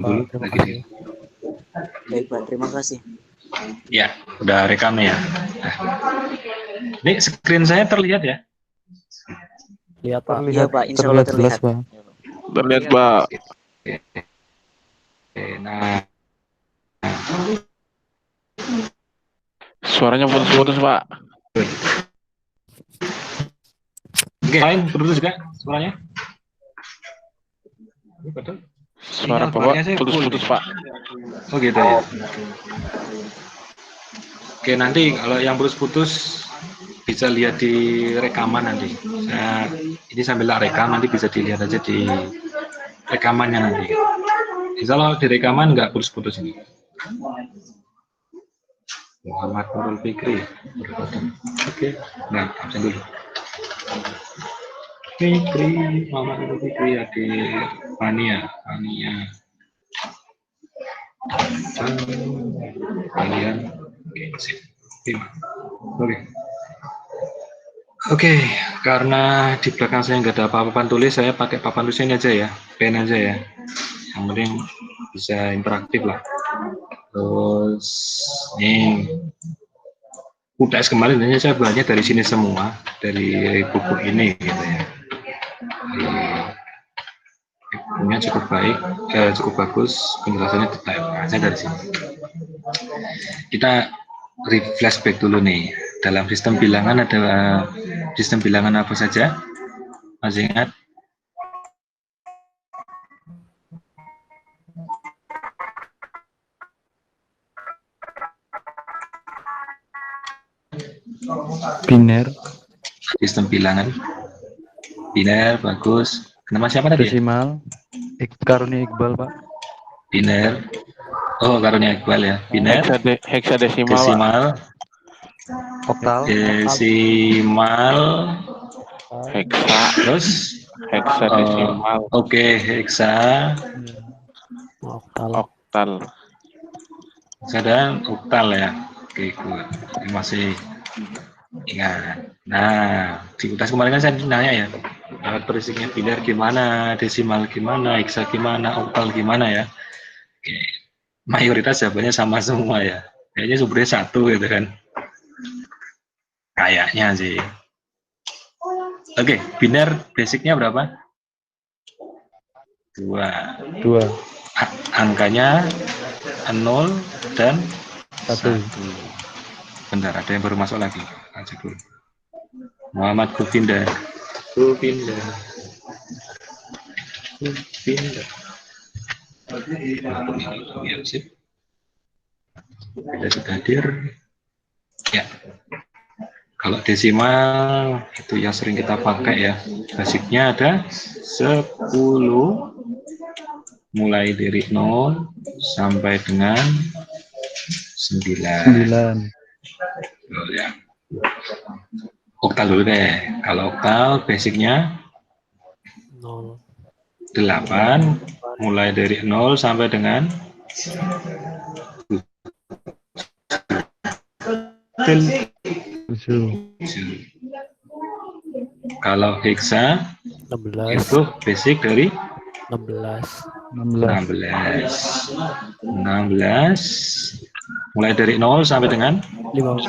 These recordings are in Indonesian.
dulu terima lagi. kasih. Baik Pak, terima kasih. Ya, udah rekam ya. Nah, ini screen saya terlihat ya? Lihat Pak. Iya Pak, insya Allah jelas, terlihat. Pak. Terlihat, Pak. Oke, nah, Suaranya putus-putus, Pak. oke, lain putus juga suaranya? Ini betul. Suara Sinyal Bapak keluarnya saya putus-putus, full, Pak. Oh gitu ya. Oke, nanti kalau yang putus-putus bisa lihat di rekaman nanti. Ini sambil rekam, nanti bisa dilihat aja di rekamannya nanti. Kalau di rekaman nggak putus-putus ini. Muhammad Nurul Fikri. Oke, nah absen dulu. Fikri, Muhammad Nurul Fikri, adik Fania. Kalian, oke, sip. Oke, karena di belakang saya nggak ada papan tulis, saya pakai papan tulis ini aja ya, pen aja ya. Yang penting bisa interaktif lah. Terus ini UTS kemarin saya belajar dari sini semua, dari buku ini gitu ya. Bukunya cukup baik, cukup bagus, penjelasannya detail. Saya dari sini. Kita flashback dulu nih. Dalam sistem bilangan ada sistem bilangan apa saja? Masih ingat? Biner, Sistem bilangan. Biner, bagus. Nama siapa tadi? desimal, Karunia Iqbal, Pak. Biner. Oh, Karunia Iqbal ya. Biner. Heksadesimal, Pak. Desimal. Oktal, Desimal. Heksa. Terus? Heksadesimal. Oke, heksa. Oktal. Dan oktal ya. Oke, good. Terima kasih. Ingat. Nah, di UTS kemarin kan saya nanya ya, basic-nya biner gimana, desimal gimana, heksa gimana, oktal gimana ya. Oke. Mayoritas jawabannya sama semua ya. Kayaknya sumbernya satu gitu kan. Kayaknya sih. Oke, biner basicnya berapa? 2. Angkanya 0 dan 1. Bentar, ada yang baru masuk lagi. Aja dulu. Muhammad Govinda. Ya, sip. Kita sudah hadir. Ya. Kalau desimal itu yang sering kita pakai ya. Basicnya ada 10 mulai dari 0 sampai dengan 9. Oh, ya. Oktal dulu deh. Kalau oktal basicnya 8 mulai dari 0 sampai dengan kalau heksa 16 itu basic dari 16 mulai dari 0 sampai dengan 15.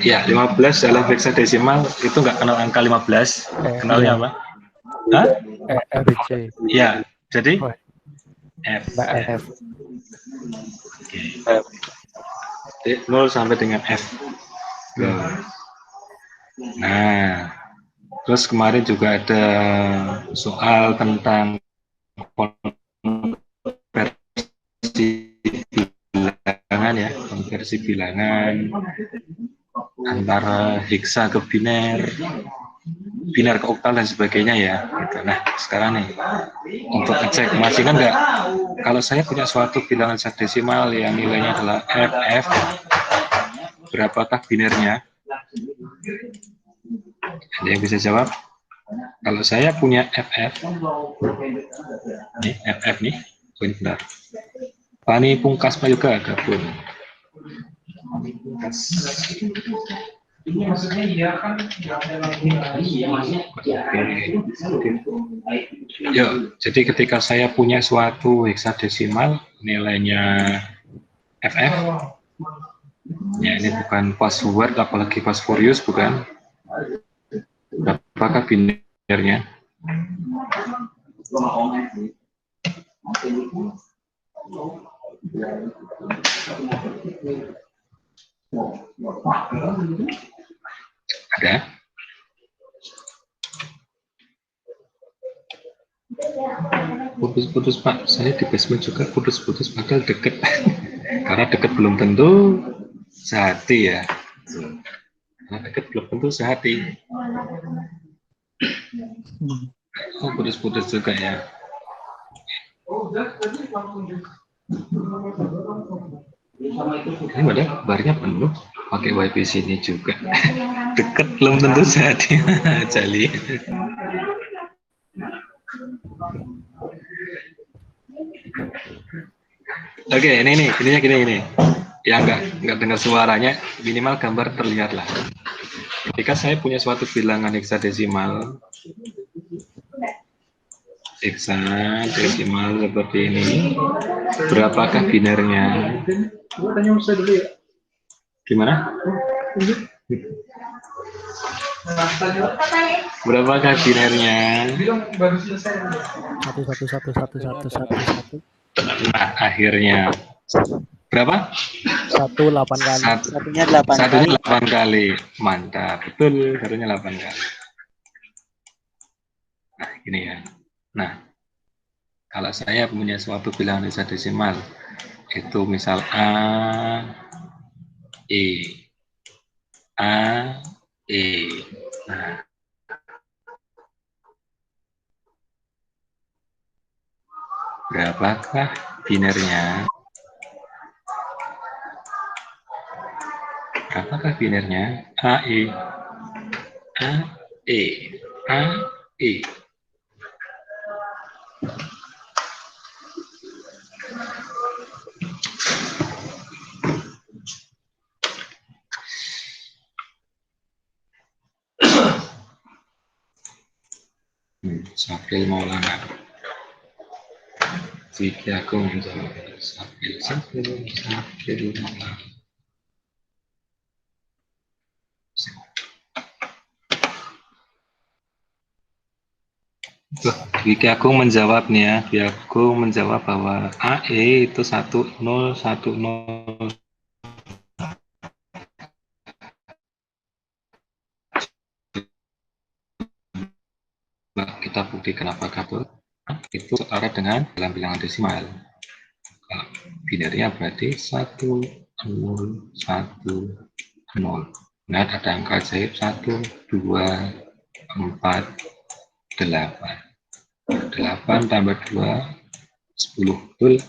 Ya, 15 dalam heksadesimal itu nggak kenal angka 15. Kenalnya apa? Hah? FC. Ya, jadi F. Oke. 0 sampai dengan F. Nah, terus kemarin juga ada soal tentang konversi bilangan ya, konversi bilangan antara heksa ke biner ke oktal dan sebagainya ya. Gitu. Nah, sekarang nih untuk ngecek masih kan nggak? Kalau saya punya suatu bilangan hexadesimal yang nilainya adalah FF, berapakah binernya? Ada yang bisa jawab? Kalau saya punya FF, nih FF nih, benar. Fani Pungkas Prayoga gabung. Yuk, jadi ketika saya punya suatu heksadesimal nilainya FF, ya ini bukan password apalagi fosforius, bukan. Berapakah binernya? Ada? Putus-putus Pak, saya di basement juga putus-putus padahal deket. Karena deket belum tentu sehati ya. Karena deket belum tentu sehati. Oh, putus-putus juga ya. Ini ada barnya penuh, pakai wifi sini juga. Deket belum tentu sehati. Jali. Oke, ini nih, ininya gini. Ya nggak dengar suaranya, minimal gambar terlihat lah. Ketika saya punya suatu bilangan heksadesimal seperti ini, berapakah binernya? Gimana? Berapakah binernya? 1 1 1 1 1 1 1. Nah, akhirnya berapa? 1 8 kali. Satunya 8 Satunya kali. 8 kali. Mantap, betul. Satunya 8 kali. Nah, gini ya. Nah, kalau saya punya suatu bilangan heksadesimal, itu misal E. Nah, berapakah binernya? Berapakah binernya? AE. Sabril Maulana. Jika aku menjawab Sabril Maulana. Wiki Agung menjawab nih ya, Wiki Agung menjawab bahwa AE itu 1010. Kita buktikan apakah itu setara dengan dalam bilangan desimal. Binernya berarti 1010. Nah, ada angka ajaib 1, 2, 4, 8. 8 tambah 2, 10, betul.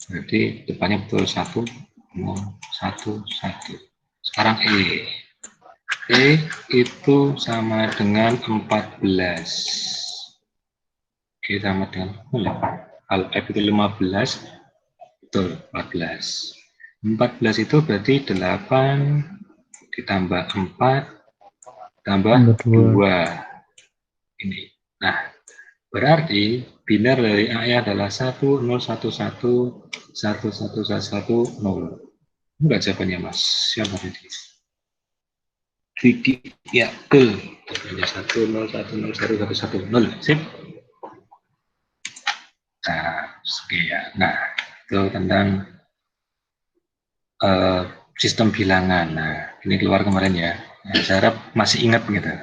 Berarti depannya betul 1, 0, 1, 1. Sekarang E itu sama dengan 14. E sama dengan kalau F itu 15, betul 14. 14 itu berarti 8 ditambah 4 tambah 2. Ini. Nah, berarti biner dari AE adalah 10111110. Enggak jawabannya Mas. Siapa tadi? Vicky, ya, betul. Jawabannya 10110110. Sip. Nah, sekian. Nah, itu tentang sistem bilangan. Nah, ini keluar kemarin ya. Nah, saya harap masih ingat gitu.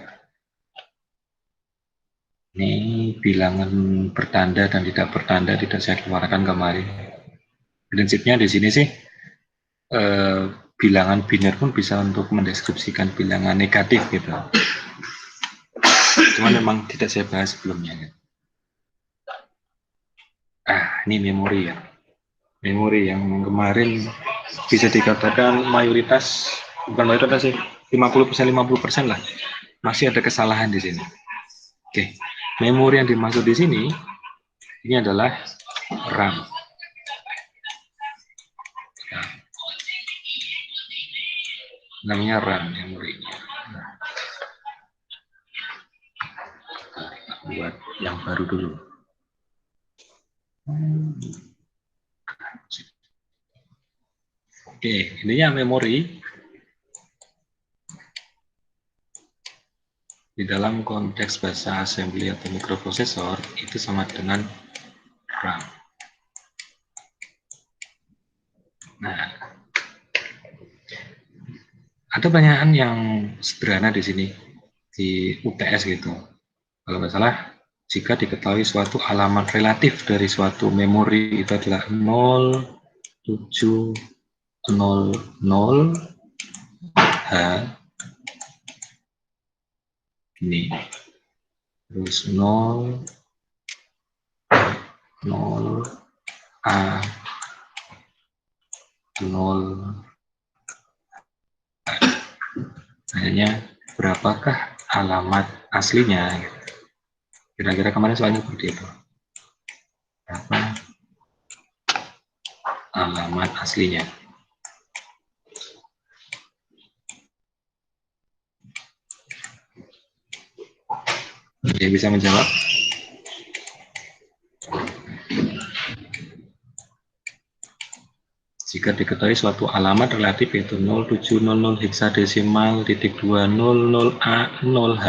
Ini bilangan bertanda dan tidak bertanda tidak saya keluarkan kemarin. Prinsipnya di sini sih bilangan biner pun bisa untuk mendeskripsikan bilangan negatif gitu. Cuman memang tidak saya bahas sebelumnya. Ini memori ya. Memori yang kemarin bisa dikatakan mayoritas, bukan mayoritas sih, 50% lah. Masih ada kesalahan di sini. Oke. Memori yang dimaksud di sini ini adalah RAM. Namanya RAM memorinya. buat yang baru dulu. Oke, ininya memori. Di dalam konteks bahasa assembly atau mikroprosesor itu sama dengan RAM. Nah, ada pertanyaan yang sederhana di sini di UTS gitu. Kalau nggak salah, jika diketahui suatu alamat relatif dari suatu memori itu adalah 0700H, ini terus 0, 0A, 0, hanya berapakah alamat aslinya? Kira-kira kemarin soalnya seperti itu. Berapa alamat aslinya? Dia bisa menjawab? Jika diketahui suatu alamat relatif yaitu 0700 heksadesimal titik 200A0H,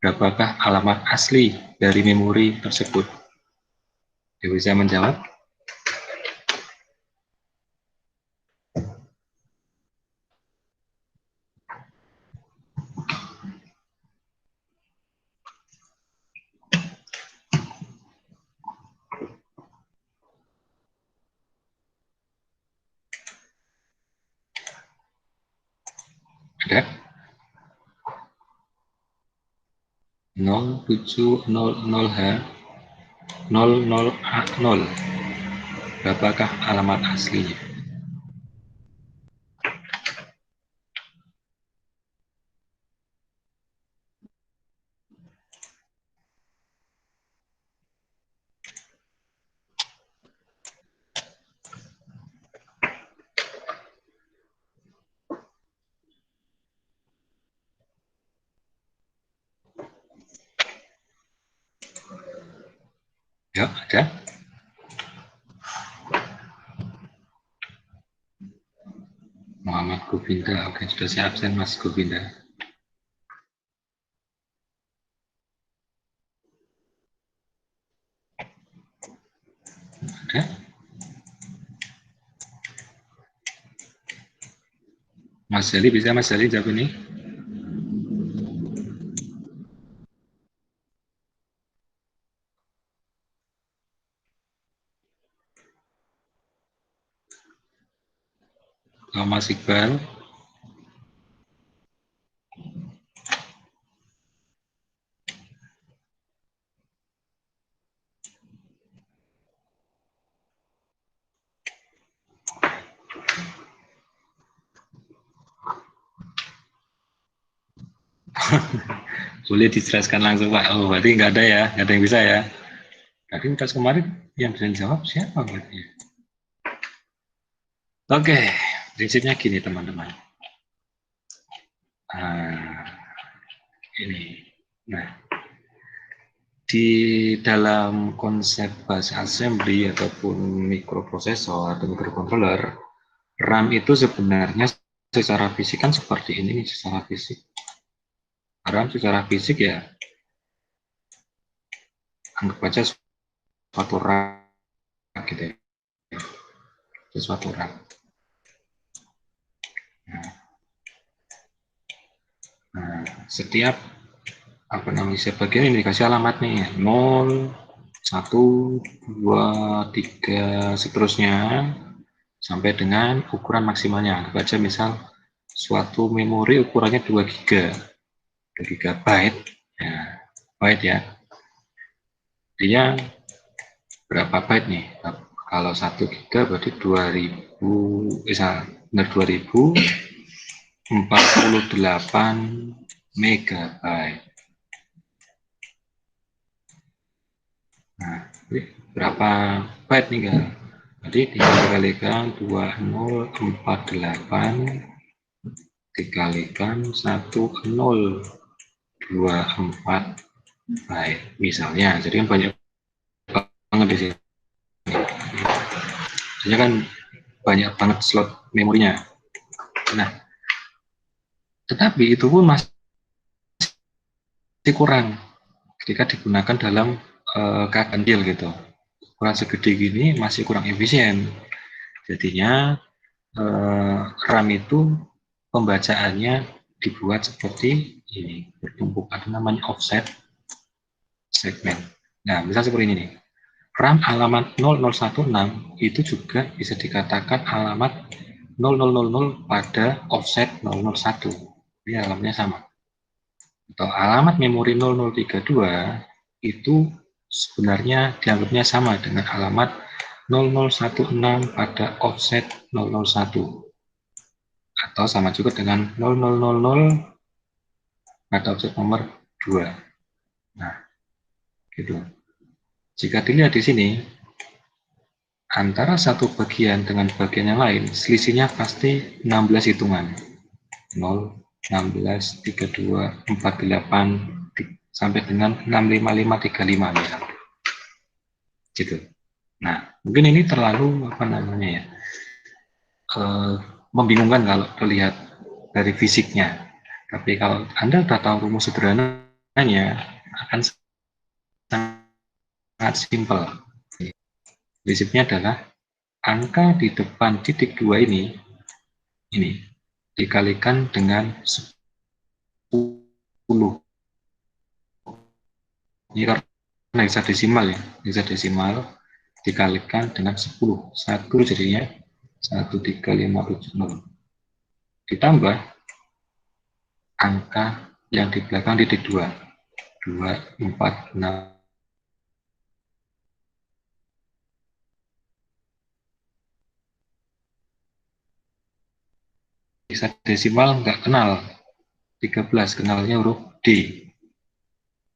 berapakah alamat asli dari memori tersebut? Dia bisa menjawab? Ada? 0700H 00A0, berapakah alamat aslinya? Ya, ada? Muhammad Gobinda, oke, sudah saya absen Mas Gobinda. Ada? Mas Jali, bisa Mas Jali jawab ini? Kalau Mas Iqbal? Boleh dijelaskan langsung Pak. Oh, berarti nggak ada ya, nggak ada yang bisa ya. Tadi udah kemarin yang bisa jawab siapa berarti? Oke, prinsipnya gini teman-teman. Ini, nah, di dalam konsep bahasa assembly ataupun mikroprosesor atau microcontroller, RAM itu sebenarnya secara fisik kan seperti ini nih, secara fisik. RAM secara fisik ya, anggap aja suatu RAM gitu ya, sesuatu RAM. Nah, setiap apa namanya sebagian ini dikasih alamat nih 0, 1, 2, 3 seterusnya sampai dengan ukuran maksimalnya. Anggap aja misal suatu memori ukurannya 2 GB ya, byte ya. Dia berapa byte nih? Kalau 1 GB berarti 2048 megabyte. Nah, ini berapa byte nih kan? Jadi dikalikan 2048 dikalikan 1024 Baik, misalnya, jadi kan banyak banget di sini. Jadi kan banyak banget slot memorinya. Nah, tetapi itu pun masih kurang ketika digunakan dalam keadaan real gitu. Ukuran segede gini masih kurang efisien. Jadinya RAM itu pembacaannya dibuat seperti ini, bertumpuk, ada namanya offset segmen. Nah, misal seperti ini nih. RAM alamat 0016 itu juga bisa dikatakan alamat 0000 pada offset 001. Ini alamatnya sama. Atau alamat memori 0032 itu sebenarnya dianggapnya sama dengan alamat 0016 pada offset 001. Atau sama juga dengan 0000 pada offset nomor 2. Nah, gitu. Jika dilihat di sini, antara satu bagian dengan bagian yang lain, selisihnya pasti 16 hitungan. 0, 16, 32, 48, sampai dengan 65535 ya. Gitu. Nah, mungkin ini terlalu membingungkan kalau terlihat dari fisiknya. Tapi kalau Anda sudah tahu rumus sederhananya, akan sangat simpel. Prinsipnya adalah angka di depan titik 2 ini dikalikan dengan 10. Ini karena hexadesimal ya, hexadesimal dikalikan dengan 10. 1 jadinya 13570. Ditambah angka yang di belakang titik 2. 2, 4, 6. Hexadesimal nggak kenal 13, kenalnya huruf D.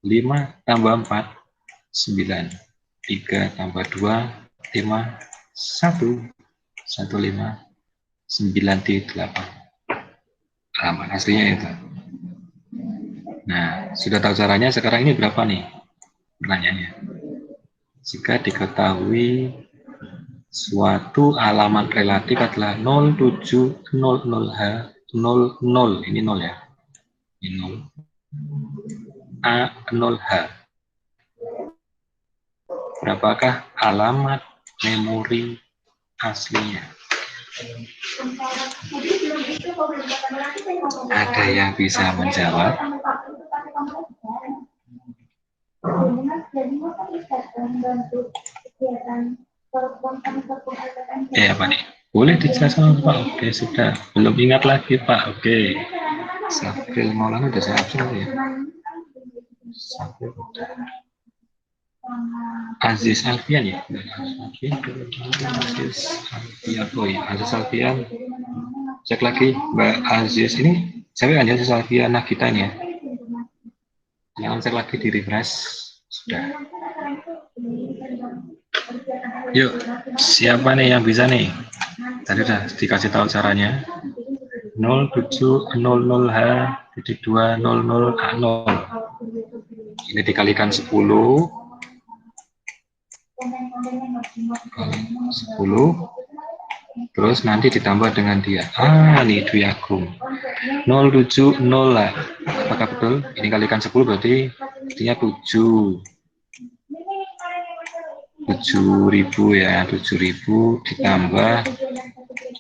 5 tambah 4, 9. 3 tambah 2, 5, 1, 15, 9 di 8. Alamat aslinya itu. Nah, sudah tahu caranya, sekarang ini berapa nih? Pertanyaannya. Jika diketahui suatu alamat relatif adalah 0700H 00, ini 0 ya. Ini 0. A0H. Berapakah alamat memori aslinya? Ada yang bisa menjawab? Ya Pak nih, boleh dijelaskan Pak? Oke sudah, belum ingat lagi Pak. Oke, Safil Maulana udah saya absen ya. Safil udah. Aziz Alfian ya. Aziz Alfian, oh ya, Aziz Alfian. Cek lagi Mbak Aziz ini, saya kan Aziz Alfian Nagita ini ya. Jangan cek lagi di refresh. Sudah. Yuk, siapa nih yang bisa nih? Tadi udah dikasih tahu caranya. 0700H titik 200 A0. Ini dikalikan 10. 10. Terus nanti ditambah dengan dia. Ini Dwi Agung. 070 lah. Apakah betul? Ini kalikan 10 berarti artinya 7. 7.000 ya, 7.000 ditambah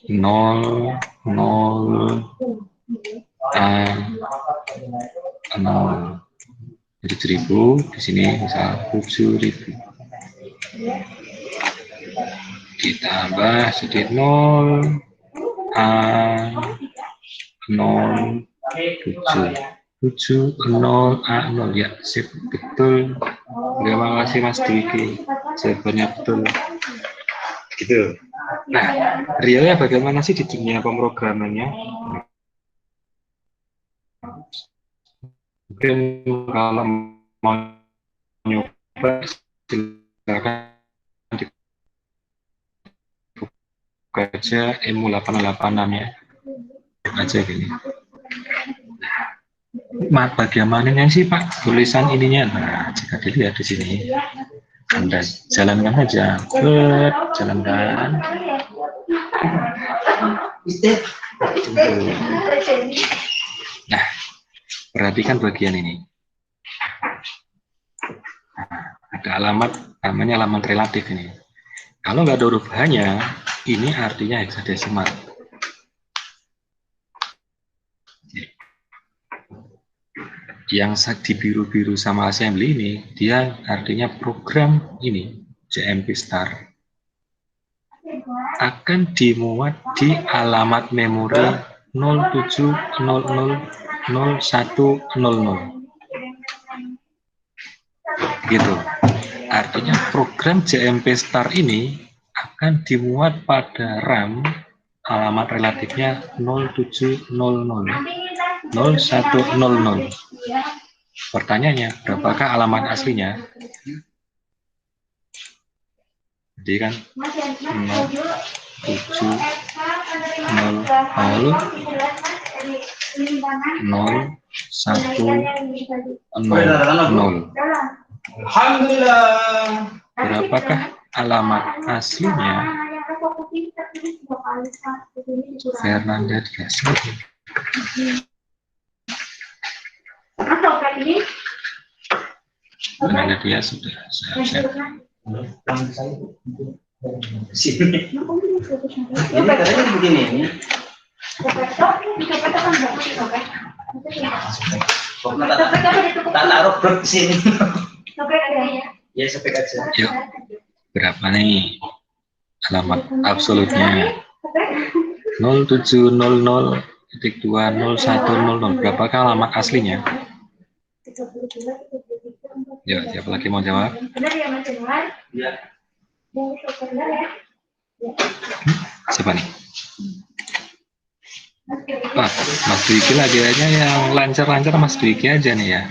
0, 0, A, 0. 7.000 di sini misal 7.000 ditambah sedikit 0, A, 0, 7, 0, A, 0 ya, sip, betul. Terima kasih Mas Diki, jawabannya betul. Gitu. Nah, realnya bagaimana sih di dunia pemrogramannya? Mungkin kalau mau nyoba silakan dibuka aja EMU 886 ya. Buka aja gini. Bagian mananya sih Pak tulisan ininya? Nah, jika dilihat di sini, Anda jalankan aja, jalankan. Nah, perhatikan bagian ini. Nah, ada alamat, namanya alamat relatif ini. Kalau nggak ada huruf H-nya, ini artinya heksadesimal. Yang di biru-biru sama assembly ini, dia artinya program ini, JMP Star, akan dimuat di alamat memori 07000100. Gitu. Artinya program JMP Star ini akan dimuat pada RAM alamat relatifnya 07000100. Pertanyaannya, berapakah alamat aslinya? Jadi kan 07000100. Berapakah alamat aslinya? Fernanda Dias. Fernanda Dias sudah saya. Sini. Ini katanya begini ini. Tak taruh blok di sini. Ya, sampai aja. Yuk, berapa nih alamat absolutnya? 0700.20100. Berapakah alamat aslinya? Ya, siapa lagi mau jawab? Ya. Siapa nih? Wah, Mas Dwiki lagi aja yang lancar-lancar Mas Dwiki aja nih ya.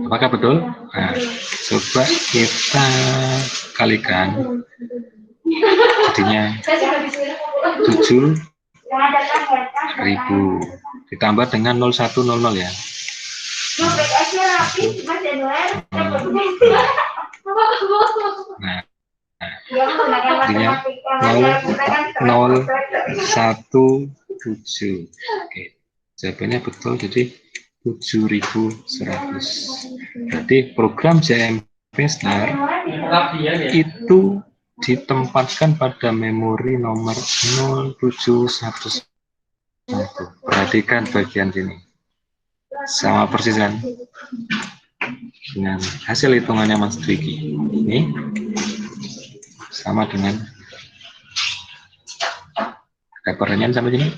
Apakah betul? Nah, coba kita kalikan. Jadinya 7.000 ditambah dengan 0100 ya. Nah, jadinya 017. Oke, jawabannya betul, jadi 7.100. Berarti program JMP Star itu ditempatkan pada memori nomor 0711. Perhatikan bagian sini. Sama persis kan dengan hasil hitungannya Mas Dwiki. Ini sama dengan, ada pertanyaan sampai sini?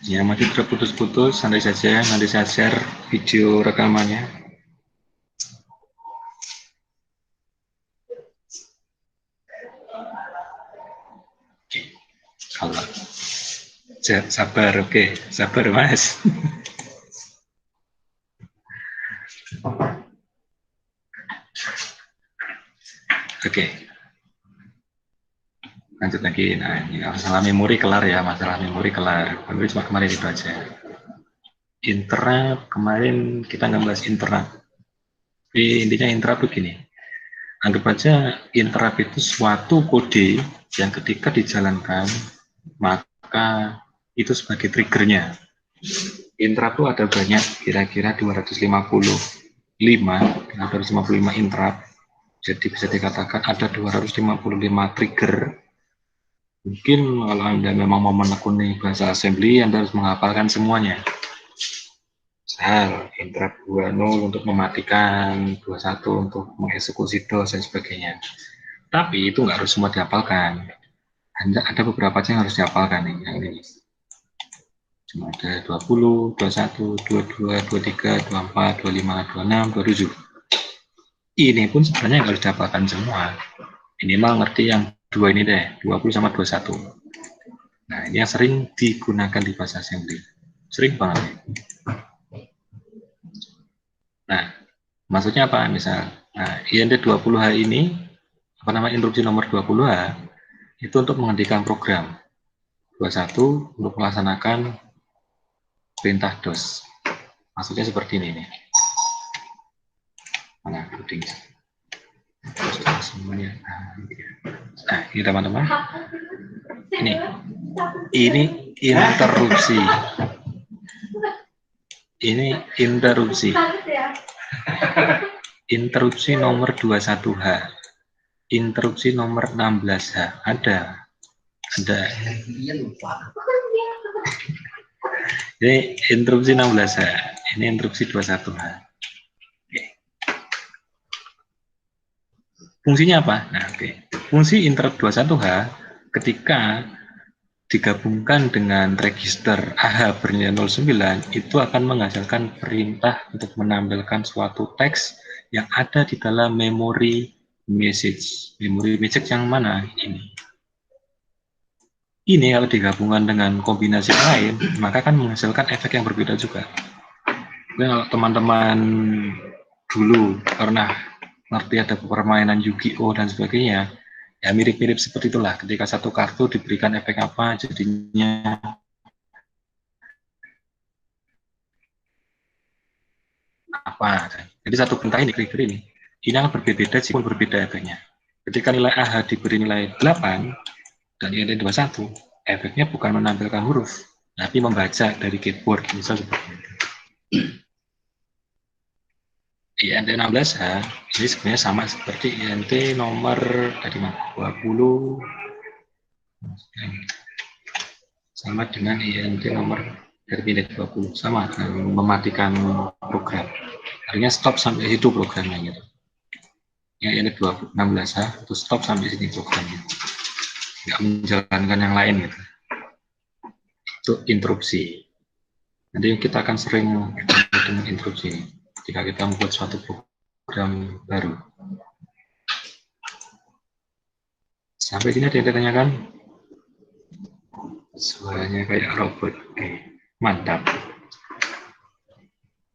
Ya, masih terputus-putus, santai saja, nanti saya share video rekamannya. Oke. Kalau sabar, oke, sabar Mas. Oke. Lanjut lagi. Nah, ini masalah memori kelar ya, masalah memori kelar. Tapi cuma kemarin itu aja. Interrupt, kemarin kita nggak bahas interrupt. Tapi intinya interrupt begini. Anggap aja interrupt itu suatu kode yang ketika dijalankan, maka itu sebagai triggernya. Interrupt itu ada banyak, kira-kira 255 interrupt. Jadi bisa dikatakan ada 255 trigger. Mungkin kalau Anda memang mau menekuni bahasa assembly, Anda harus menghafalkan semuanya. Misal, interrupt 20 untuk mematikan, 21 untuk mengeksekusi DOS, dan sebagainya. Tapi itu nggak harus semua dihafalkan. Ada beberapa yang harus dihafalkan nih, yang ini. Cuma ada 20, 21, 22, 23, 24, 25, 26, 27. Ini pun sebenarnya nggak harus dihafalkan semua. Minimal ngerti yang dua ini deh, 20 sama 21. Nah, ini yang sering digunakan di bahasa assembly. Sering banget. Nah, maksudnya apa? Misal, nah, INT20H ini interupsi nomor 20H itu untuk menghentikan program. 21 untuk melaksanakan perintah DOS. Maksudnya seperti ini nih. Mana coding semuanya. Nah, ini teman-teman. Ini interupsi. Ini interupsi. Interupsi nomor 21H. Interupsi nomor 16H. Ada. Ini interupsi 16H. Ini interupsi 21H. Oke. Fungsinya apa? Nah, oke. Fungsi interrupt 21H ketika digabungkan dengan register AH bernilai 09 itu akan menghasilkan perintah untuk menampilkan suatu teks yang ada di dalam memori message. Memori message yang mana? Ini kalau digabungkan dengan kombinasi lain, maka akan menghasilkan efek yang berbeda juga. Jadi kalau teman-teman dulu pernah ngerti ada permainan Yu-Gi-Oh dan sebagainya, ya mirip-mirip seperti itulah. Ketika satu kartu diberikan efek apa, jadinya apa. Jadi satu perintah ini, klik ini akan berbeda jika berbeda efeknya. Ketika nilai AH diberi nilai 8 dan nilai 21, efeknya bukan menampilkan huruf, tapi membaca dari keyboard, misal seperti itu. INT 16H ini sebenarnya sama seperti INT nomor tadi 20, sama dengan INT nomor dari 20, sama dengan mematikan program. Artinya stop sampai situ programnya gitu. Yang INT 16H itu stop sampai sini programnya, nggak menjalankan yang lain gitu. Itu interupsi. Nanti kita akan sering ketemu dengan interupsi ini jika kita membuat suatu program baru. Sampai sini ada yang ditanyakan? Suaranya kayak robot. Mantap.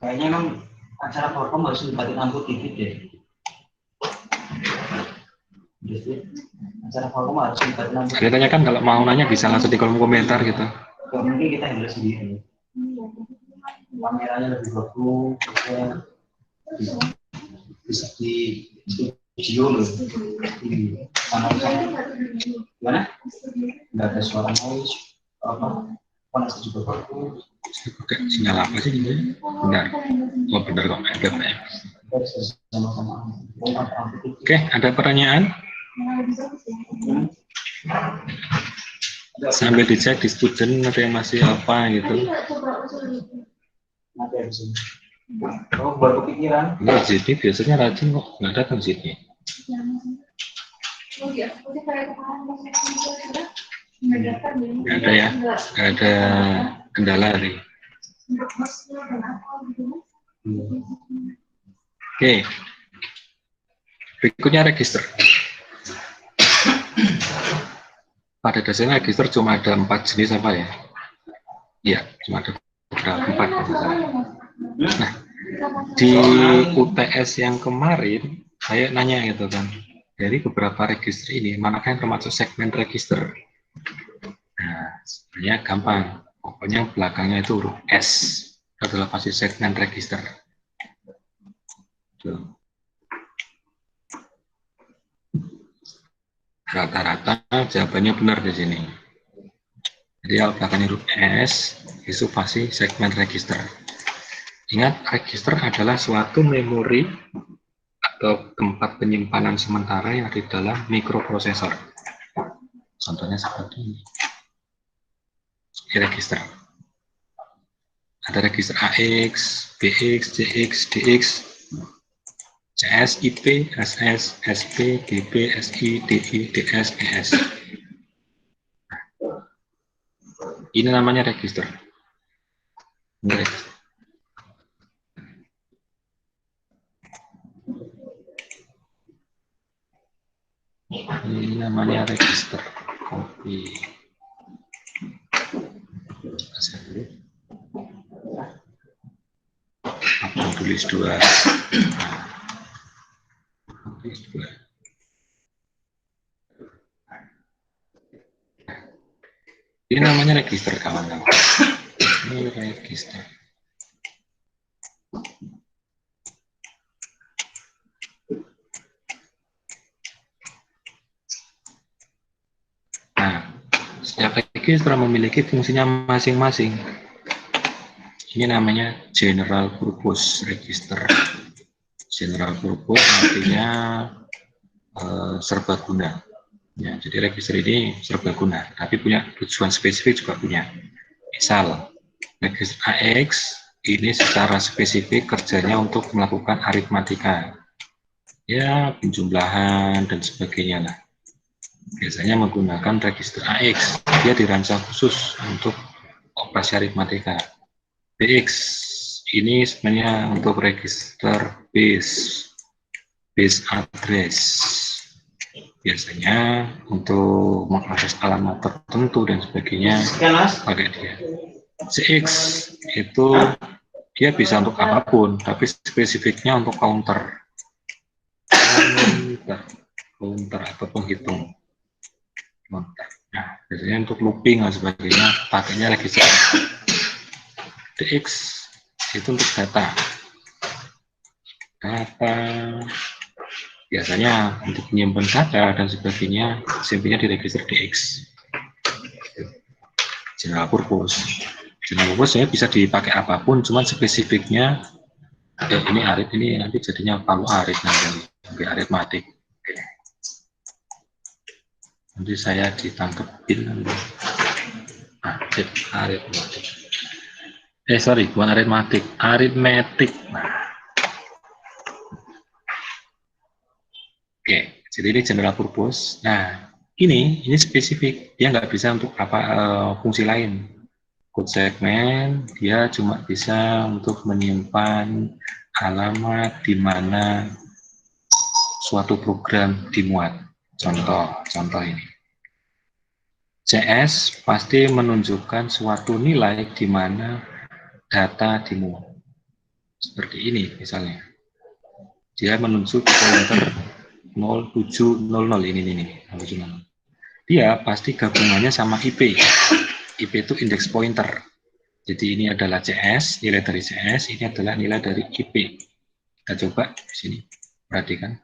Kayaknya emang acara Forkom harus libatin lampu dikit deh. Jadi acara Forkom harus libatin lampu. Ada yang tanyakan, kalau mau nanya bisa langsung di kolom komentar gitu. Mungkin kita handle sendiri. Kameranya lebih bagus, bisa di studio loh. Sana gimana? Nggak ada suara noise, apa? Panas juga bagus. Saya pakai sinyal apa sih ini? Benar. Oh benar kok, FFM. Oke, ada pertanyaan? Sambil dicek di student ada yang masih apa gitu. Nanti habis ini. Oh, baru kepikiran. Enggak, Zidni biasanya rajin kok, nggak datang Zidni. Nggak ada ya, nggak ada kendala nih. Oke, berikutnya register. Pada dasarnya register cuma ada 4 jenis apa ya? Iya, cuma ada beberapa 4. Nah, di UTS yang kemarin saya nanya gitu kan, dari beberapa register ini manakah yang termasuk segmen register? Nah, sebenarnya gampang, pokoknya belakangnya itu huruf S adalah pasti segmen register. Rata-rata jawabannya benar di sini. Jadi kalau belakangnya huruf S itu pasti segmen register. Ingat, register adalah suatu memori atau tempat penyimpanan sementara yang ada di dalam mikroprosesor. Contohnya seperti ini. Register. Ada register AX, BX, CX, DX, CS, IP, SS, SP, GB, SI, DI, DS, ES. Ini namanya register. Ini register. Ini namanya register. Copy. Apa tulis 2? Tulis 2. Ini register kawan-kawan. Ini register. Nah, setiap register memiliki fungsinya masing-masing. Ini namanya general purpose register. General purpose artinya serbaguna. Ya, jadi register ini serbaguna, tapi punya tujuan spesifik juga punya. Misal, register AX ini secara spesifik kerjanya untuk melakukan aritmatika, ya penjumlahan dan sebagainya lah. Biasanya menggunakan register AX, dia dirancang khusus untuk operasi aritmatika. BX ini sebenarnya untuk register base address, biasanya untuk mengakses alamat tertentu dan sebagainya pakai dia. CX itu dia bisa untuk apapun, tapi spesifiknya untuk counter atau penghitung. Nah, biasanya untuk looping dan sebagainya pakainya register. DX itu untuk data biasanya untuk menyimpan data dan sebagainya simpennya di register DX. General purpose saya bisa dipakai apapun, cuman spesifiknya ini arit, ini nanti jadinya palu arit nanti aritmatik. Nanti saya ditangkepin aritmatik. Sorry, bukan aritmatik, aritmetik. Nah. Oke, jadi ini general purpose. Nah, ini spesifik, dia nggak bisa untuk fungsi lain. Code segment dia cuma bisa untuk menyimpan alamat di mana suatu program dimuat. Contoh ini. CS pasti menunjukkan suatu nilai di mana data dimuat. Seperti ini misalnya. Dia menunjuk pointer 0700 ini. Dia pasti gabungannya sama IP. IP itu index pointer. Jadi ini adalah CS, nilai dari CS, ini adalah nilai dari IP. Kita coba di sini. Perhatikan.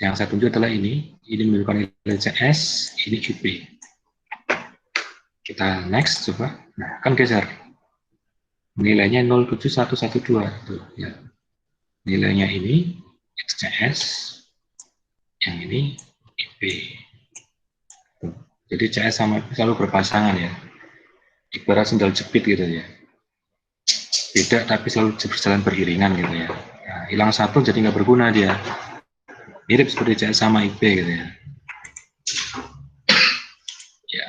Yang saya tunjuk adalah ini menunjukkan nilai CS, ini IP. Kita next coba. Nah, kan geser. Nilainya 07112 tuh ya. Nilainya ini CS, yang ini IP. Tuh. Jadi CS sama IP selalu berpasangan ya, ibarat sendal jepit gitu ya, beda tapi selalu berjalan beriringan gitu ya. Nah, hilang satu jadi nggak berguna dia, mirip seperti CS sama IP gitu ya. Ya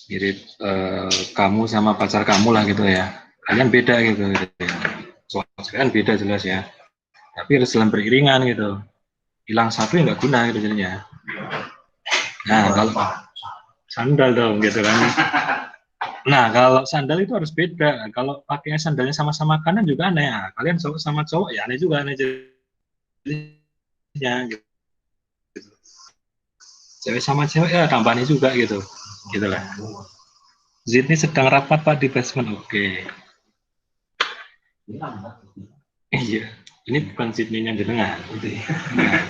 mirip kamu sama pacar kamu lah gitu ya. Kalian beda gitu ya. Soalnya beda jelas ya. Tapi harus jalan beriringan gitu. Hilang satu ya nggak guna gitu jadinya. Nah kalau sandal dong gitu kan. Nah kalau sandal itu harus beda. Kalau pakainya sandalnya sama-sama kanan juga aneh ya. Kalian cowok sama cowok ya aneh juga aneh jadinya. Gitu. Cewek sama cewek ya tambah aneh juga gitu. Gitulah. Zid ini sedang rapat Pak di basement. Oke. Iya, ini bukan Sydney yang jenengan. Nah,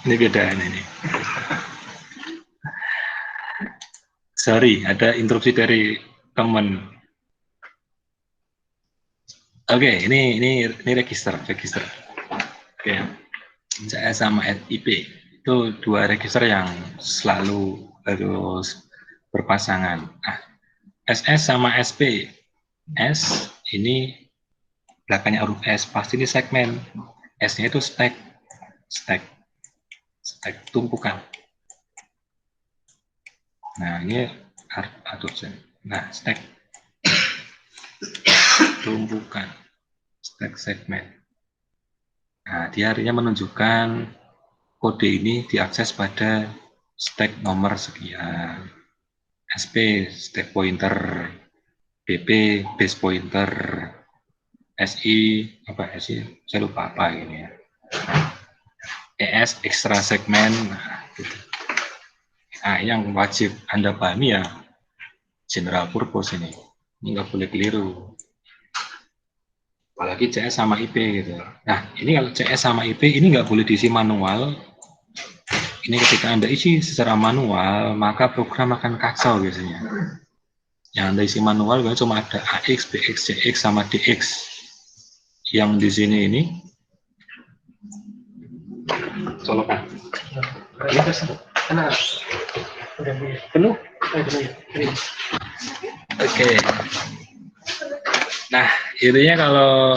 ini beda ini. Sorry, ada interupsi dari teman. Oke, ini register. Oke, saya sama IP itu dua register yang selalu harus berpasangan. Nah, SS sama SP. S ini belakangnya huruf S, pasti ini segmen. S-nya itu stack tumpukan. Nah, ini nah, stack tumpukan, stack segmen. Nah, dia artinya menunjukkan kode ini diakses pada stack nomor sekian. SP stack pointer, BP base pointer, SI apa SI saya lupa apa ini ya. ES extra segmen. Nah, gitu. Nah, yang wajib Anda pahami ya general purpose ini nggak boleh keliru. Apalagi CS sama IP gitu. Nah, ini kalau CS sama IP ini nggak boleh diisi manual. Ini ketika Anda isi secara manual, maka program akan kacau biasanya. Yang Anda isi manual kan cuma ada AX, BX, CX, sama DX. Yang di sini ini colokan. Penuh. Oke. Nah, intinya kalau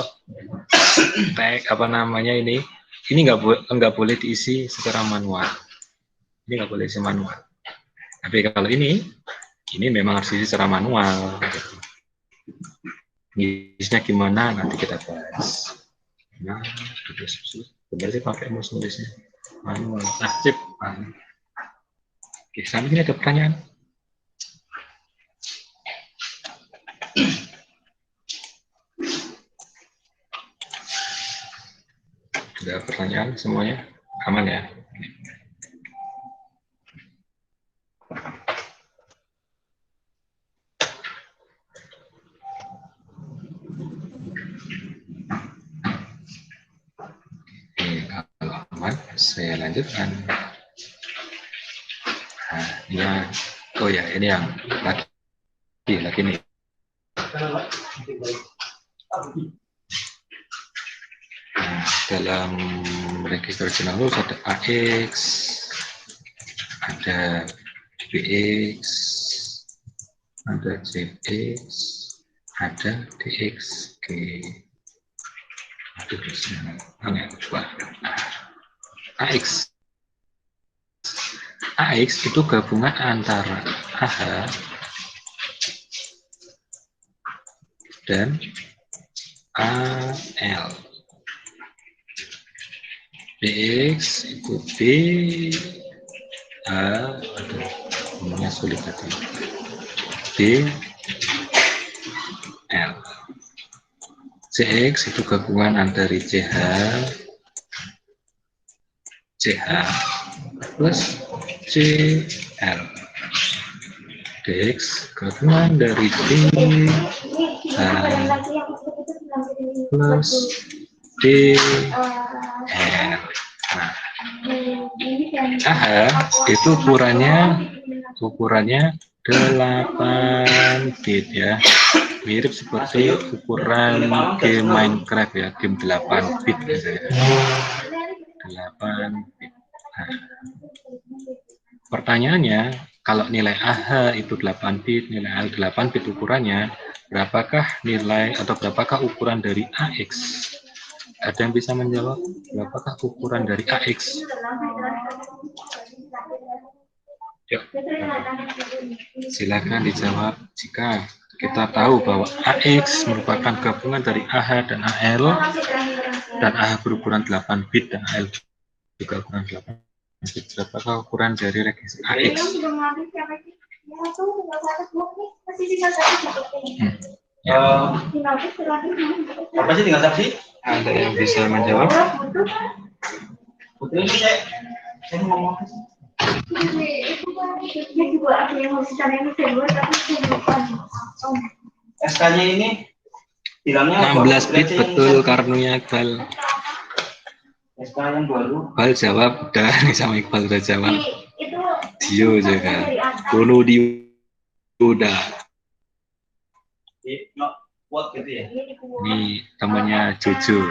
tag apa namanya ini nggak boleh diisi secara manual. Ini nggak boleh diisi manual. Tapi kalau ini memang harus diisi secara manual. Nulisnya gimana nanti kita bahas. Nah, benar sih pakai mus nulisnya manual. Nah, sip. Oke, sekarang ini ada pertanyaan. Ada pertanyaan semuanya? Aman ya? Oke, kalau aman, saya lanjutkan. Nah, ini oh ya, ini yang lagi nih. Nah, dalam register general rules ada AX, ada BX, ada CX, ada DX. Oke. Aduh, AX. AX itu gabungan antara AH dan AL. BX itu B, A, aduh, ngomongnya sulit tadi. B, L. CX itu gabungan antara CH plus CL. DX gabungan dari D, A plus D, L. Nah, AH itu ukurannya 8 bit ya. Mirip seperti ukuran game Minecraft ya, game 8 bit gitu ya. 8 bit. Nah, pertanyaannya, kalau nilai AH itu 8 bit, nilai AL 8 bit ukurannya, berapakah nilai atau berapakah ukuran dari AX? Ada yang bisa menjawab? Berapakah ukuran dari AX? Yuk, silakan dijawab. Jika kita tahu bahwa AX merupakan gabungan dari AH dan AL, dan AH berukuran 8 bit dan AL juga ukuran 8 bit, berapakah ukuran dari register AX? Apa sih tinggal saksi? Ada yang bisa menjawab? Putri ini saya ngomong. SK-nya ini bilangnya 16 bit betul karnunya Iqbal. SK yang baru. Iqbal jawab udah sama Iqbal udah jawab. Dio juga. Dono Dio udah. What gitu ya? Ini temannya Jojo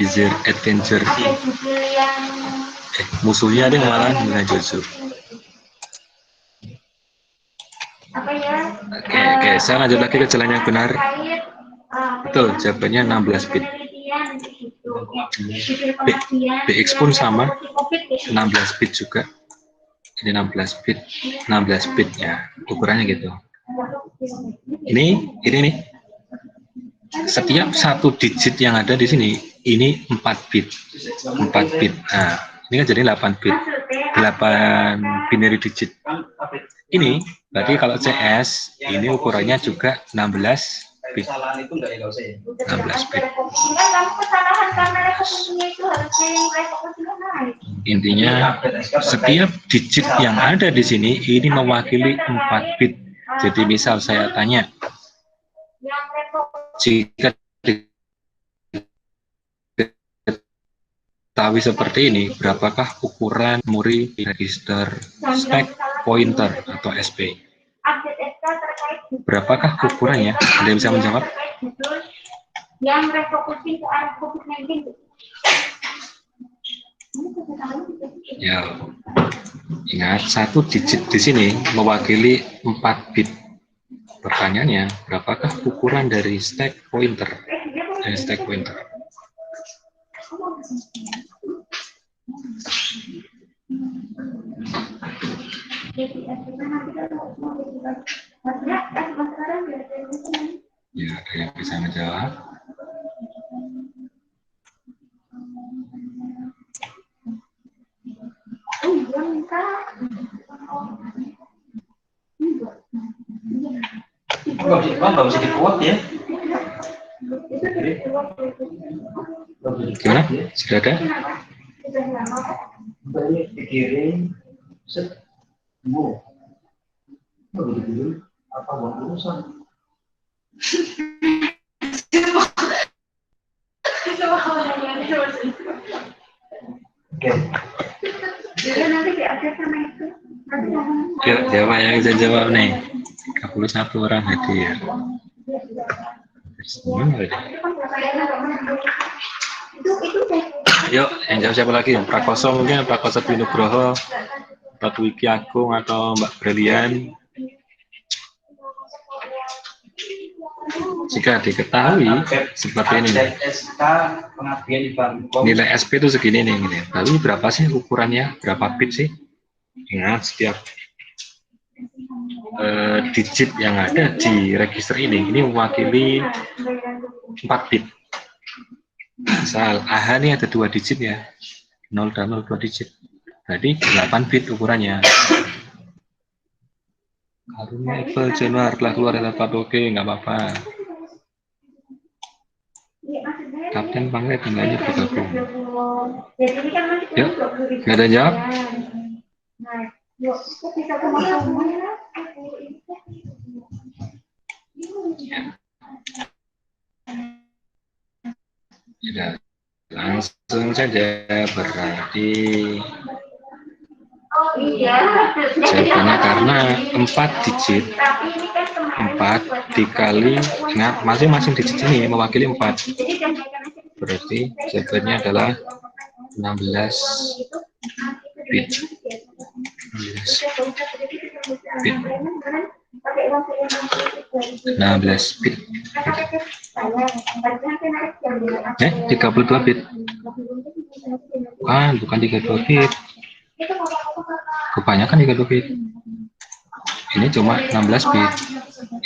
Bizarre Adventure. Musuhnya ada malah dengan Jojo. Oke, saya lanjut lagi ke jalan yang benar. Betul, jawabannya 16 bit. BX pun sama, 16 bit juga. Ini 16 bit ya, ukurannya gitu. Ini nih. Setiap satu digit yang ada di sini, ini 4 bit. 4 bit. Nah, ini kan jadi 8 bit. 8 binary digit. Ini berarti kalau CS ini ukurannya juga 16 bit. 16 bit. Intinya setiap digit yang ada di sini ini mewakili 4 bit. Jadi misal saya tanya, jika diketahui seperti ini, berapakah ukuran memori register stack pointer atau SP? Berapakah ukurannya? Ada yang bisa menjawab? Yang refocusing ke arah COVID-19. Ya, ingat satu digit di sini mewakili 4 bit. Pertanyaannya, berapakah ukuran dari stack pointer? Dari stack pointer. Ya, ada yang bisa menjawab? Nggak bisa dibuat ya. Gimana? Sudah ada? Banyak dikirim, set, apa buat urusan? Oke. Yuk, siapa yang bisa jawab nih? 31 orang hadir. Yuk, yang jawab siapa lagi? Prakoso mungkin, Prakoso Binugroho, Mbak Wiki Agung, atau Mbak Brilian. Jika diketahui seperti ini, nilai SP itu segini nih, gini. Lalu berapa sih ukurannya? Berapa bit sih? Ingat, setiap digit yang ada di register ini mewakili 4 bit. Misal AH ini ada 2 digit ya, 0 dan 0 2 digit. Jadi 8 bit ukurannya. Karunia Iqbal Januar telah keluar dari tempat, oke, nggak apa-apa. Kapten Panglet yang lainnya bergabung. Yuk, nggak ada jawab? Ya, langsung saja berarti jawabannya karena 4 digit 4 dikali, nah masing-masing digit ini mewakili 4, berarti jawabannya adalah 16 bit. 16 bit. 32 bit. Bukan 32 bit. Kebanyakan 32 bit. Ini cuma 16 bit.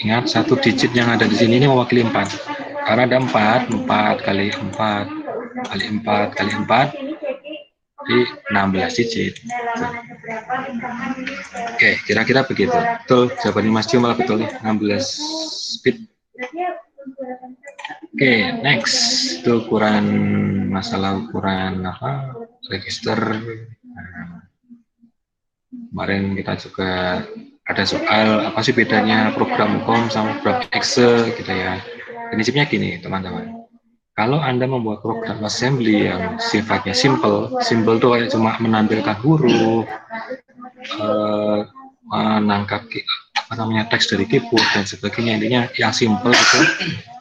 Ingat, satu digit yang ada di sini ini mewakili 4. Karena ada 4 kali 4 kali 4 kali 4 di 16 digit. Oke, kira-kira begitu. Betul, jawabannya Mas Cio malah betul nih, 16 bit. Oke, next. Itu ukuran, masalah ukuran apa? Register. Kemarin kita juga ada soal apa sih bedanya program COM sama program Excel gitu ya. Prinsipnya gini, teman-teman. Kalau Anda membuat program assembly yang sifatnya simple itu kayak cuma menampilkan huruf, menangkap apa namanya teks dari keyboard dan sebagainya, intinya yang simple itu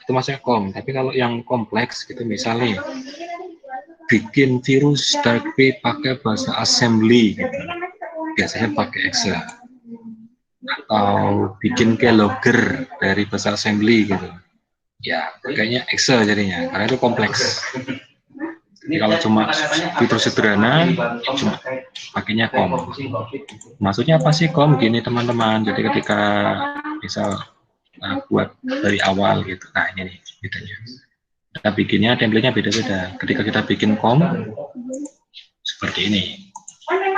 masih COM. Tapi kalau yang kompleks gitu, misalnya bikin virus dark web pakai bahasa assembly gitu, biasanya pakai Excel, atau bikin keylogger dari bahasa assembly gitu, ya kayaknya Excel jadinya, karena itu kompleks. Jadi kalau cuma fitur sederhana, cuma pakainya COM. Maksudnya apa sih COM? Gini teman-teman, jadi ketika misal buat dari awal gitu, nah ini nih bedanya. Kita bikinnya template-nya beda-beda. Ketika kita bikin COM seperti ini,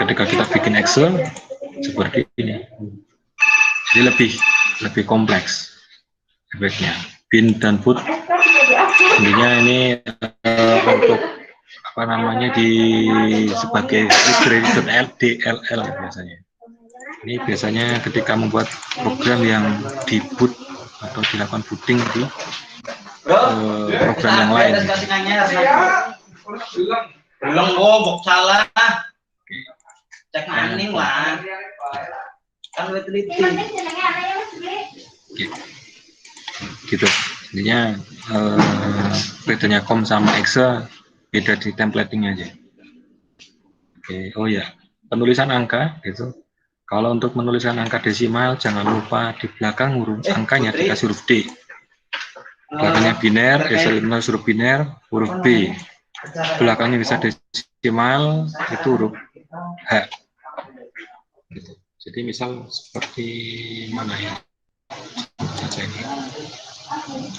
ketika kita bikin Excel seperti ini. Jadi lebih kompleks efeknya. Bin dan put, intinya ini untuk apa namanya, di sebagai DLL biasanya. Ini biasanya ketika membuat program yang di boot atau dilakukan booting di program yang lain. Belum bok salah. Cek maning lah. Kan teliti. Gitu. Intinya bedanya COM sama Excel beda di templatingnya aja. Oke. Oh ya, penulisan angka gitu. Kalau untuk penulisan angka desimal jangan lupa di belakang huruf angkanya dikasih huruf D. Belakangnya biner, desimal huruf biner, huruf B. Belakangnya bisa desimal itu huruf H. Gitu. Jadi misal seperti mana ya? Saja ini.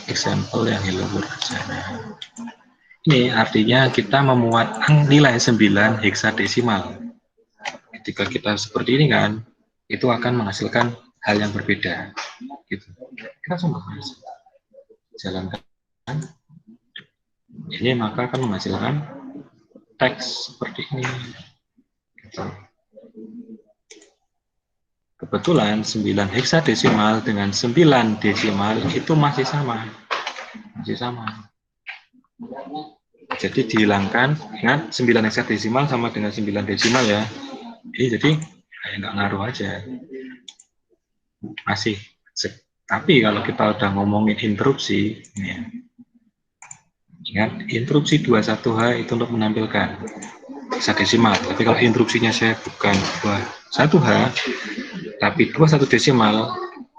Example yang hello world saja. Ini artinya kita memuat nilai 9 heksadesimal. Ketika kita seperti ini kan, itu akan menghasilkan hal yang berbeda. Gitu. Kita coba jalankan. Ini maka akan menghasilkan teks seperti ini. Gitu. Kebetulan 9 heksadesimal dengan 9 desimal itu masih sama. Masih sama. Jadi dihilangkan, ingat 9 heksadesimal sama dengan 9 desimal ya. Jadi kayak nggak ngaruh aja. Masih. Tapi kalau kita udah ngomongin interupsi, ya. Ingat, interupsi 21H itu untuk menampilkan heksadesimal. Tapi kalau interupsinya saya bukan 21H, tapi 21 desimal,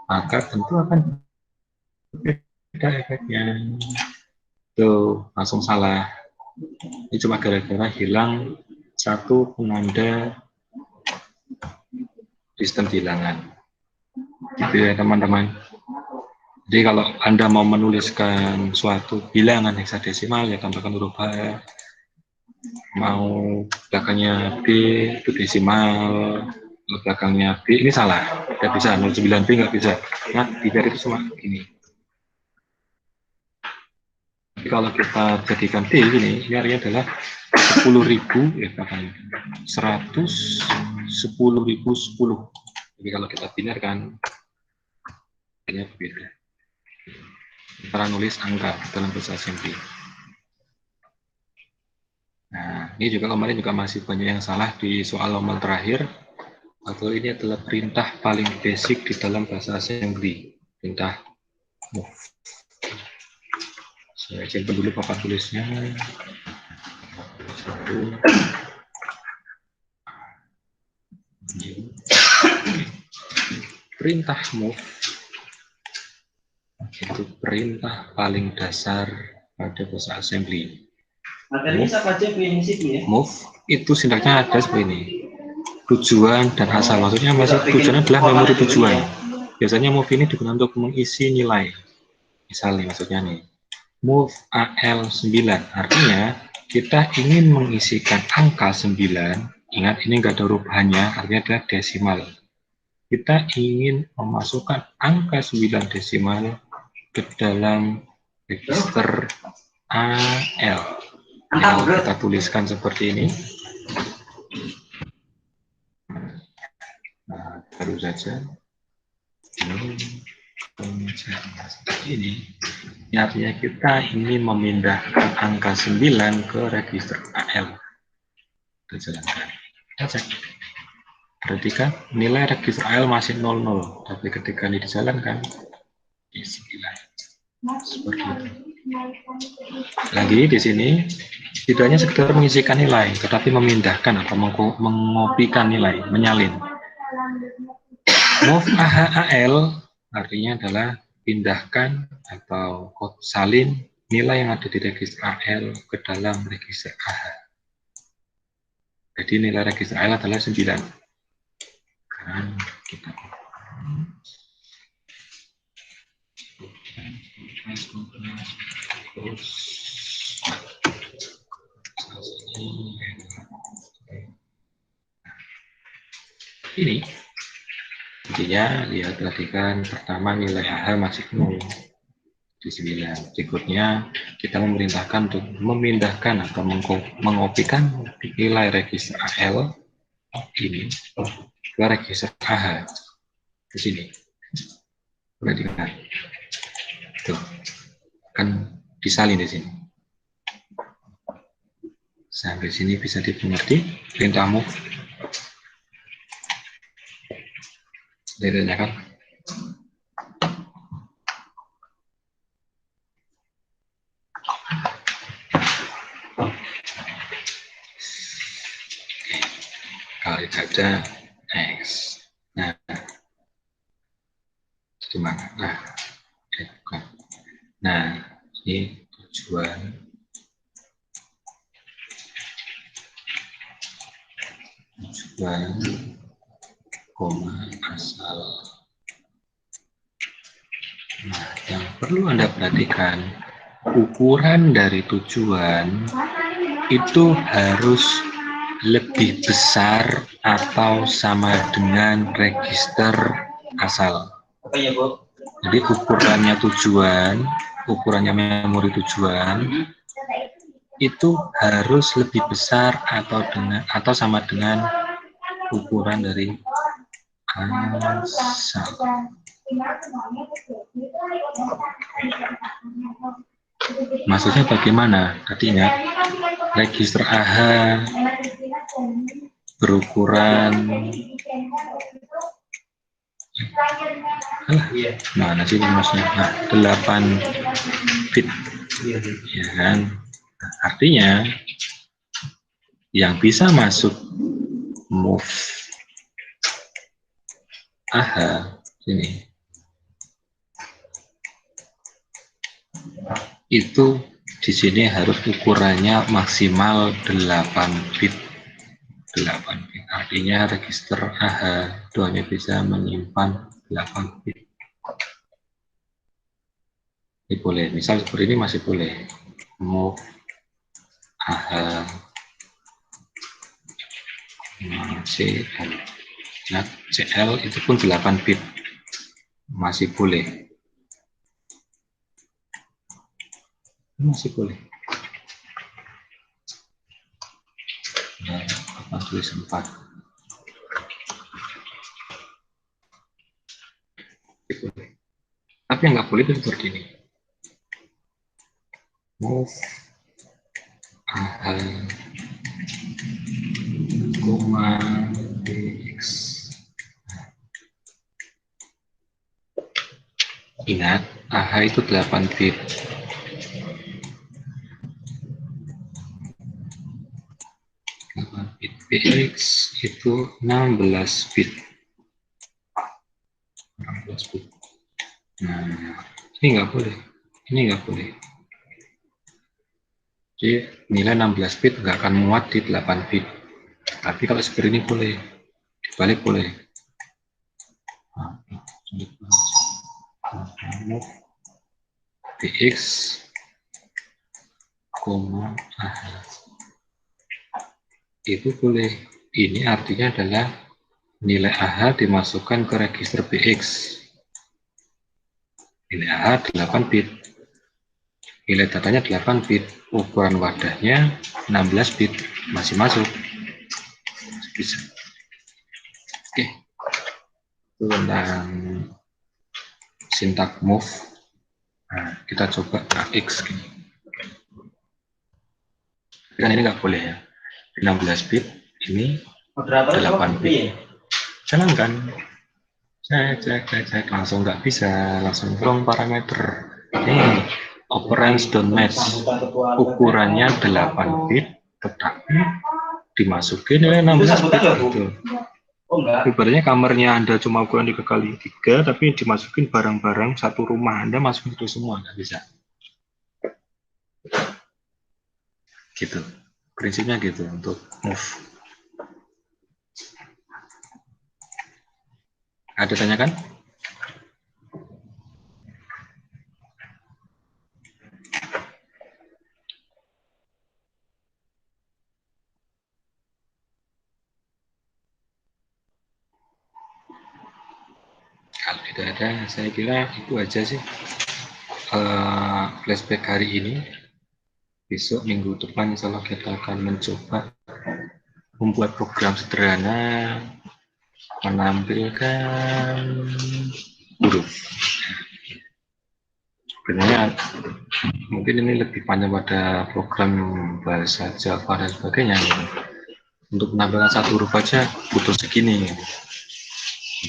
maka tentu akan beda efeknya. Tuh, langsung salah. Ini cuma gara-gara hilang satu penanda sistem bilangan. Gitu ya teman-teman. Jadi kalau Anda mau menuliskan suatu bilangan heksadesimal, ya tambahkan huruf H. Mau belakangnya B, itu desimal. Belakangnya B, ini salah. Nggak bisa, 09B nggak bisa. Nah, biner itu cuma ini. Tapi kalau kita jadikan D ini artinya adalah 10.000 ya katanya 110.010. Jadi kalau kita binarkan ini berbeda. Cara nulis angka dalam bahasa assembly. Nah, ini juga kemarin juga masih banyak yang salah di soal nomor terakhir. Atau ini adalah perintah paling basic di dalam bahasa assembly. Perintah move. Saya cek dulu papan tulisnya. Perintah move itu perintah paling dasar pada bahasa assembly. Move itu sintaksnya ada seperti ini. Tujuan dan asal, maksudnya tujuannya adalah memori tujuan. Biasanya move ini digunakan untuk mengisi nilai. Misalnya maksudnya nih. Move AL9 artinya kita ingin mengisikan angka 9. Ingat ini enggak ada huruf H-nya, artinya adalah desimal. Kita ingin memasukkan angka 9 desimal ke dalam register AL. Yang kita tuliskan seperti ini. Nah, baru saja ini artinya kita ingin memindahkan angka 9 ke register AL. Kita jalankan. Kita cek. Perhatikan nilai register AL masih 00, tapi ketika ini dijalankan di 9. Seperti itu. Lagi di sini tidak hanya sekedar mengisikan nilai, tetapi memindahkan atau mengopikan nilai, menyalin. Move AHAL artinya adalah pindahkan atau salin nilai yang ada di register AL ke dalam register AH. Jadi nilai register AL adalah 9. Sekarang kita ini intinya lihat, perhatikan pertama nilai AH masih 0 di 9. Berikutnya kita memerintahkan untuk memindahkan atau mengopikan nilai register AL ini ke register AH di sini. Perhatikan, tuh kan disalin di sini. Sampai sini bisa dimengerti perintah move. Bedanya kan? Kalau tidak ada X. Nah, di mana? Nah, bukan. Nah, ini tujuan koma asal. Nah, yang perlu Anda perhatikan, ukuran dari tujuan itu harus lebih besar atau sama dengan register asal. Oke ya, Bu. Jadi ukurannya tujuan, ukurannya memori tujuan itu harus lebih besar atau sama dengan ukuran dari asal. Maksudnya bagaimana? Artinya register AH berukuran mana sih maksudnya? Nah, 8 bit, ya kan? Nah, artinya yang bisa masuk move AH ini itu di sini harus ukurannya maksimal 8 bit. 8 bit. Artinya register AH itu hanya bisa menyimpan 8 bit. Ini boleh, misal seperti ini masih boleh. Move AH CL. Nah, CL itu pun 8 bit. Masih boleh. Masih boleh. Nah, apa tulis 4. Tapi yang nggak boleh itu seperti ini. Move AH, DX. Ingat, AH itu 8 bit. BX itu 16 bit. 16 bit. Nah, ini nggak boleh. Ini nggak boleh. Jadi nilai 16 bit nggak akan muat di 8 bit. Tapi kalau seperti ini boleh. Dibalik boleh. BX, itu boleh. Ini artinya adalah nilai AH dimasukkan ke register BX. Nilai AH 8 bit. Nilai datanya 8 bit. Ukuran wadahnya 16 bit. Masih masuk. Bisa. Oke. Itu tentang sintak move. Nah, kita coba AX gini. Kan ini nggak boleh ya. 16 bit, ini 8 bit. Jangan kan? Cek, langsung nggak bisa, langsung wrong parameter. Ini operands don't match. Ukurannya 8 bit, tetapi dimasukin nilai 16 bit gitu. Ibaratnya kamarnya Anda cuma ukuran 3x3, tapi dimasukin barang-barang satu rumah Anda masukin itu semua, nggak bisa. Gitu. Prinsipnya gitu untuk move. Ada tanyakan? Kalau tidak ada, saya kira itu aja sih flashback hari ini. Besok minggu depan insya Allah kita akan mencoba membuat program sederhana menampilkan huruf. Sebenarnya mungkin ini lebih panjang pada program bahasa Java dan sebagainya. Untuk menampilkan satu huruf aja butuh segini.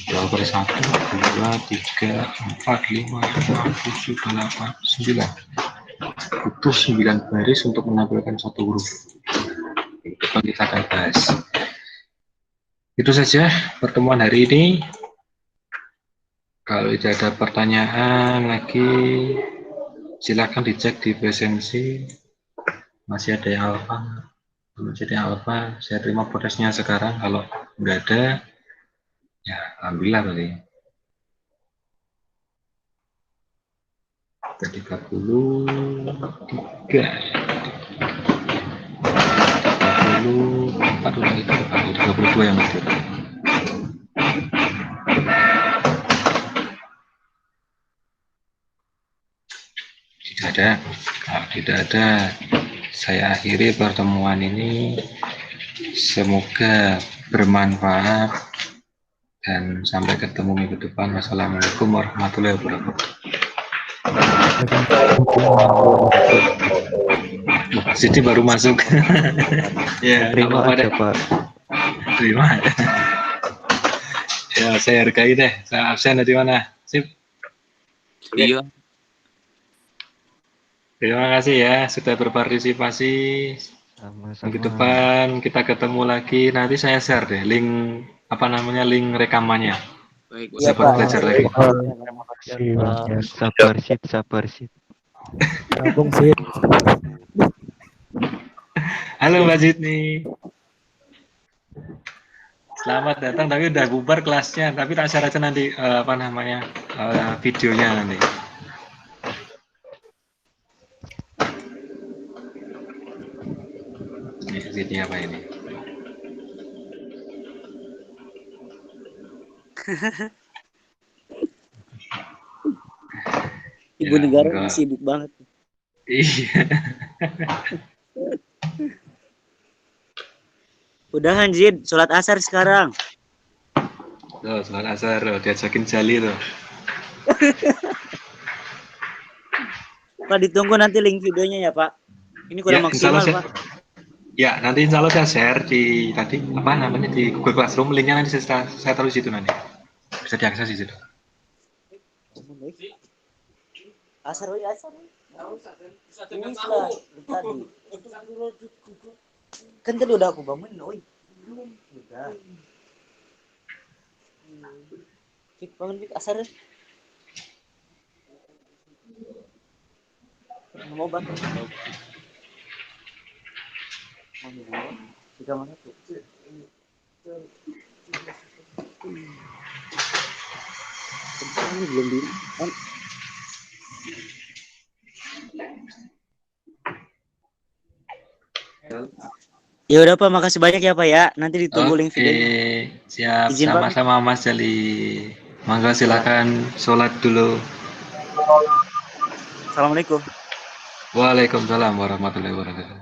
Berapa 1, 2, 3, 4, 5, 6, 7, 8, 9. Butuh 9 baris untuk menampilkan satu huruf. Itu kita akan bahas. Itu saja pertemuan hari ini. Kalau tidak ada pertanyaan lagi, silakan dicek di presensi. Masih ada yang alfa. Kalau jadi alfa, saya terima protesnya sekarang. Kalau nggak ada, ya alhamdulillah berarti. 33, 34 udah itu, 32 yang itu. Tidak ada. Kalau tidak ada, saya akhiri pertemuan ini. Semoga bermanfaat dan sampai ketemu minggu depan. Wassalamualaikum warahmatullahi wabarakatuh. Siti baru masuk. Ya, Terima apa-apa aja, deh. Pak. Terima. Ya, saya hargai deh. Saya absen di mana? Sip. Iya. Terima kasih ya sudah berpartisipasi. Sama-sama. Minggu depan kita ketemu lagi. Nanti saya share deh link link rekamannya. Baik, Bisa Pak. belajar lagi. Terima kasih. Ya, sabar sih. Sambung sih. Halo Mbak Jitni. Selamat datang, tapi udah bubar kelasnya. Tapi tak share aja nanti videonya nanti. Ini apa ini? Ibu Ya, negara enggak. sibuk banget. Iya. Udahan Zid, sholat asar sekarang. Tuh, sholat asar, diajakin Jali tuh. Pak, ditunggu nanti link videonya ya Pak. Ini kurang insya maksimal Allah, Pak. ya, nanti insya Allah saya share di di Google Classroom, linknya nanti saya taruh di situ nanti. Bisa diakses di situ. Asar. Ini setelah tadi. Kan tadi udah aku bangun, oi. Udah. Fik, bangun Fik, asar. Mau bantu. Di kamar aku. Ini belum di. Ya udah Pak, makasih banyak ya Pak ya. Nanti ditunggu link videonya. Siap. Izin, Pak. Sama-sama Mas Jali. Mangga silakan sholat dulu. Assalamualaikum. Waalaikumsalam warahmatullahi wabarakatuh.